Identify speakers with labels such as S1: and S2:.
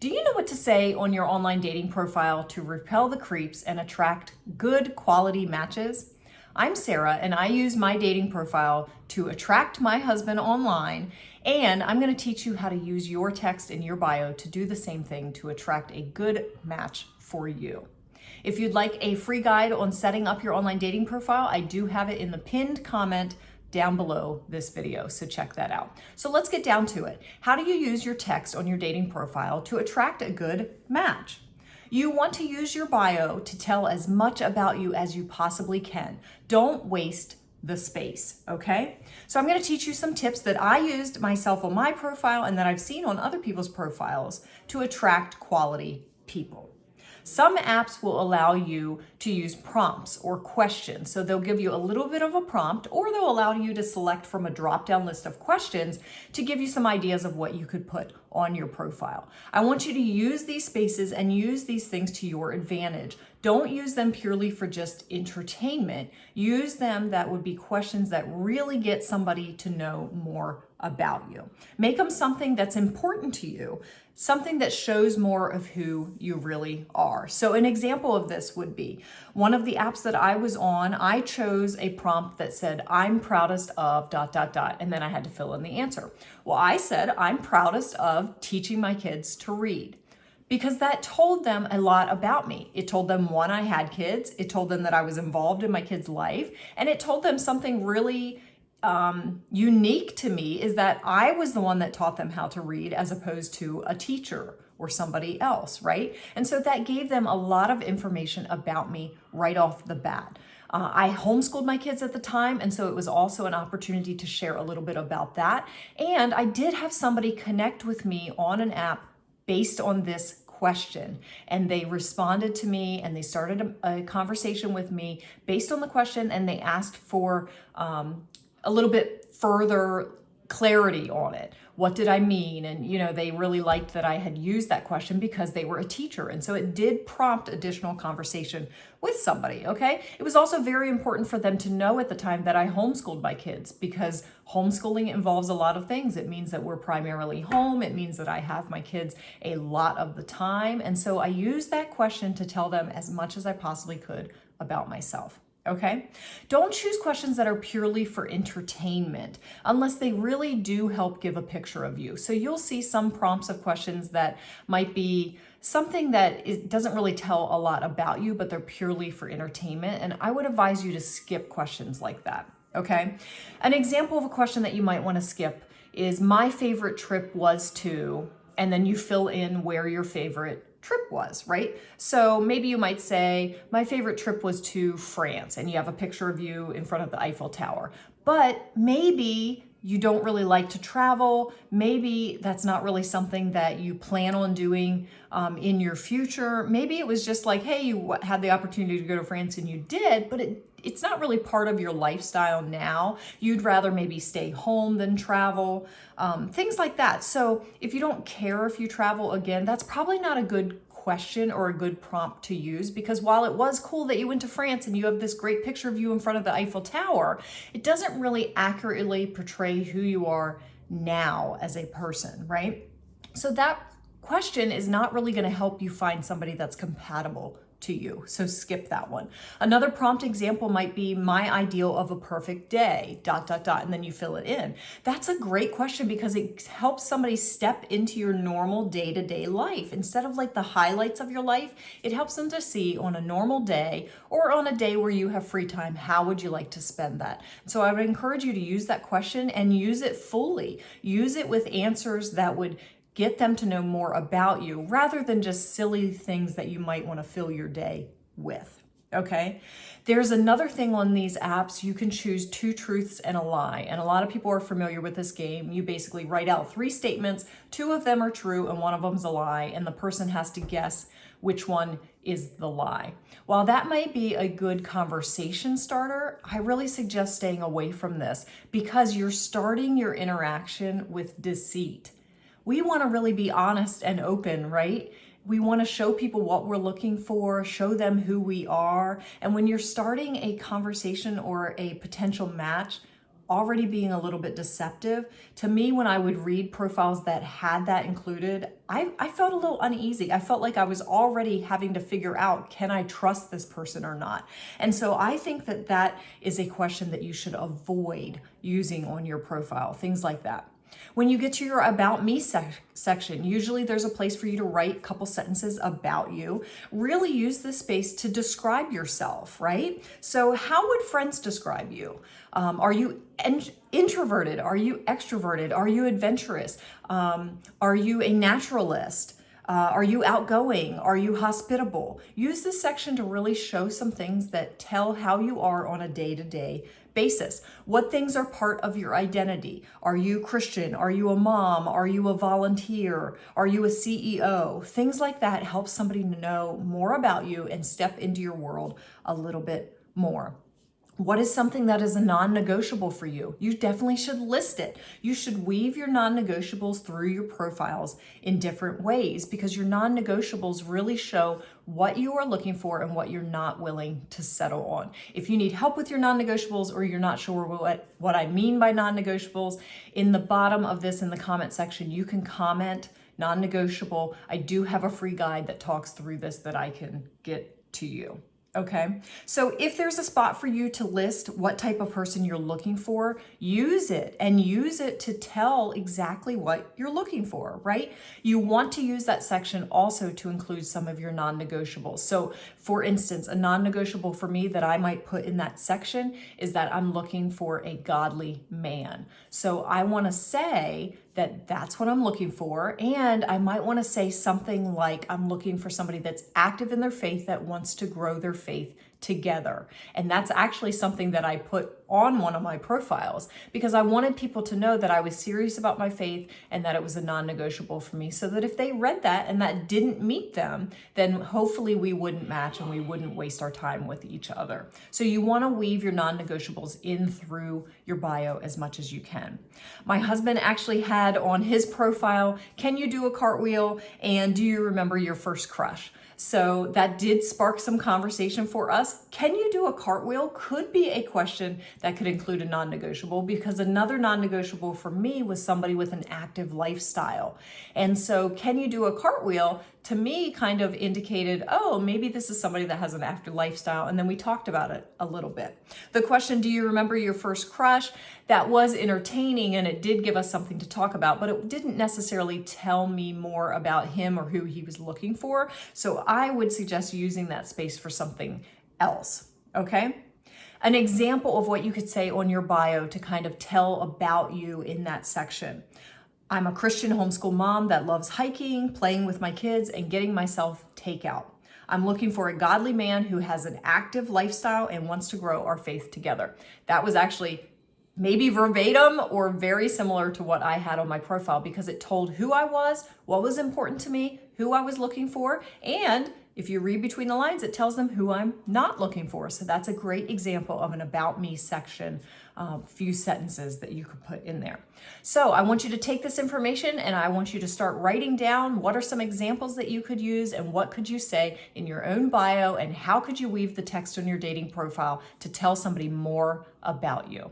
S1: Do you know what to say on your online dating profile to repel the creeps and attract good quality matches? I'm Sara, and I use my dating profile to attract my husband online, and I'm going to teach you how to use your text in your bio to do the same thing to attract a good match for you. If you'd like a free guide on setting up your online dating profile, I do have it in the pinned comment down below this video, so check that out. So let's get down to it. How do you use your text on your dating profile to attract a good match? You want to use your bio to tell as much about you as you possibly can. Don't waste the space, okay? So I'm going to teach you some tips that I used myself on my profile and that I've seen on other people's profiles to attract quality people. Some apps will allow you to use prompts or questions. So they'll give you a little bit of a prompt, or they'll allow you to select from a drop-down list of questions to give you some ideas of what you could put on your profile. I want you to use these spaces and use these things to your advantage. Don't use them purely for just entertainment. Use them that would be questions that really get somebody to know more about you. Make them something that's important to you, something that shows more of who you really are. So an example of this would be one of the apps that I was on. I chose a prompt that said, I'm proudest of ... and then I had to fill in the answer. Well, I said, I'm proudest of teaching my kids to read, because that told them a lot about me. It told them, one, I had kids. It told them that I was involved in my kids' life. And it told them something really unique to me, is that I was the one that taught them how to read as opposed to a teacher or somebody else, right? And so that gave them a lot of information about me right off the bat. I homeschooled my kids at the time, and so it was also an opportunity to share a little bit about that. And I did have somebody connect with me on an app based on this question, and they responded to me and they started a conversation with me based on the question, and they asked for a little bit further clarity on it. What did I mean? And they really liked that I had used that question because they were a teacher. And so it did prompt additional conversation with somebody, okay? It was also very important for them to know at the time that I homeschooled my kids, because homeschooling involves a lot of things. It means that we're primarily home. It means that I have my kids a lot of the time. And so I used that question to tell them as much as I possibly could about myself. Okay? Don't choose questions that are purely for entertainment unless they really do help give a picture of you. So you'll see some prompts of questions that might be something that it doesn't really tell a lot about you, but they're purely for entertainment. And I would advise you to skip questions like that. Okay? An example of a question that you might want to skip is, my favorite trip was to, and then you fill in where your favorite trip was, right? So maybe you might say, my favorite trip was to France, and you have a picture of you in front of the Eiffel Tower. But maybe you don't really like to travel. Maybe that's not really something that you plan on doing in your future. Maybe it was just like, hey, you had the opportunity to go to France and you did, but it's not really part of your lifestyle now. You'd rather maybe stay home than travel, things like that. So if you don't care if you travel, again, that's probably not a good question or a good prompt to use, because while it was cool that you went to France and you have this great picture of you in front of the Eiffel Tower, it doesn't really accurately portray who you are now as a person, right? So that question is not really going to help you find somebody that's compatible to you. So skip that one. Another prompt example might be, my ideal of a perfect day, ... and then you fill it in. That's a great question because it helps somebody step into your normal day-to-day life. Instead of like the highlights of your life, it helps them to see on a normal day or on a day where you have free time, how would you like to spend that? So I would encourage you to use that question and use it fully. Use it with answers that would get them to know more about you, rather than just silly things that you might want to fill your day with, okay? There's another thing on these apps. You can choose 2 truths and a lie, and a lot of people are familiar with this game. You basically write out 3 statements, 2 of them are true and 1 of them's a lie, and the person has to guess which one is the lie. While that might be a good conversation starter, I really suggest staying away from this, because you're starting your interaction with deceit. We want to really be honest and open, right? We want to show people what we're looking for, show them who we are. And when you're starting a conversation or a potential match, already being a little bit deceptive. To me, when I would read profiles that had that included, I felt a little uneasy. I felt like I was already having to figure out, can I trust this person or not? And so I think that that is a question that you should avoid using on your profile, things like that. When you get to your About Me section, usually there's a place for you to write a couple sentences about you. Really use this space to describe yourself, right? So how would friends describe you? Are you introverted? Are you extroverted? Are you adventurous? Are you a naturalist? Are you outgoing? Are you hospitable? Use this section to really show some things that tell how you are on a day-to-day basis. What things are part of your identity? Are you Christian? Are you a mom? Are you a volunteer? Are you a CEO? Things like that help somebody know more about you and step into your world a little bit more. What is something that is a non-negotiable for you? You definitely should list it. You should weave your non-negotiables through your profiles in different ways, because your non-negotiables really show what you are looking for and what you're not willing to settle on. If you need help with your non-negotiables, or you're not sure what I mean by non-negotiables, in the bottom of this in the comment section, you can comment non-negotiable. I do have a free guide that talks through this that I can get to you. Okay, so if there's a spot for you to list what type of person you're looking for, use it, and use it to tell exactly what you're looking for, right? You want to use that section also to include some of your non-negotiables. So for instance, a non-negotiable for me that I might put in that section is that I'm looking for a godly man. So I want to say that that's what I'm looking for. And I might want to say something like, I'm looking for somebody that's active in their faith, that wants to grow their faith together. And that's actually something that I put on one of my profiles, because I wanted people to know that I was serious about my faith and that it was a non-negotiable for me, so that if they read that and that didn't meet them, then hopefully we wouldn't match and we wouldn't waste our time with each other. So you want to weave your non-negotiables in through your bio as much as you can. My husband actually had on his profile, can you do a cartwheel, and do you remember your first crush? So that did spark some conversation for us. Can you do a cartwheel could be a question that could include a non-negotiable, because another non-negotiable for me was somebody with an active lifestyle. And so can you do a cartwheel, to me, kind of indicated, oh, maybe this is somebody that has an active lifestyle. And then we talked about it a little bit. The question, do you remember your first crush? That was entertaining, and it did give us something to talk about, but it didn't necessarily tell me more about him or who he was looking for. So I would suggest using that space for something else, okay? An example of what you could say on your bio to kind of tell about you in that section. I'm a Christian homeschool mom that loves hiking, playing with my kids, and getting myself takeout. I'm looking for a godly man who has an active lifestyle and wants to grow our faith together. That was actually maybe verbatim or very similar to what I had on my profile, because it told who I was, what was important to me, who I was looking for, and if you read between the lines, it tells them who I'm not looking for. So that's a great example of an About Me section, few sentences that you could put in there. So I want you to take this information and I want you to start writing down what are some examples that you could use and what could you say in your own bio, and how could you weave the text on your dating profile to tell somebody more about you.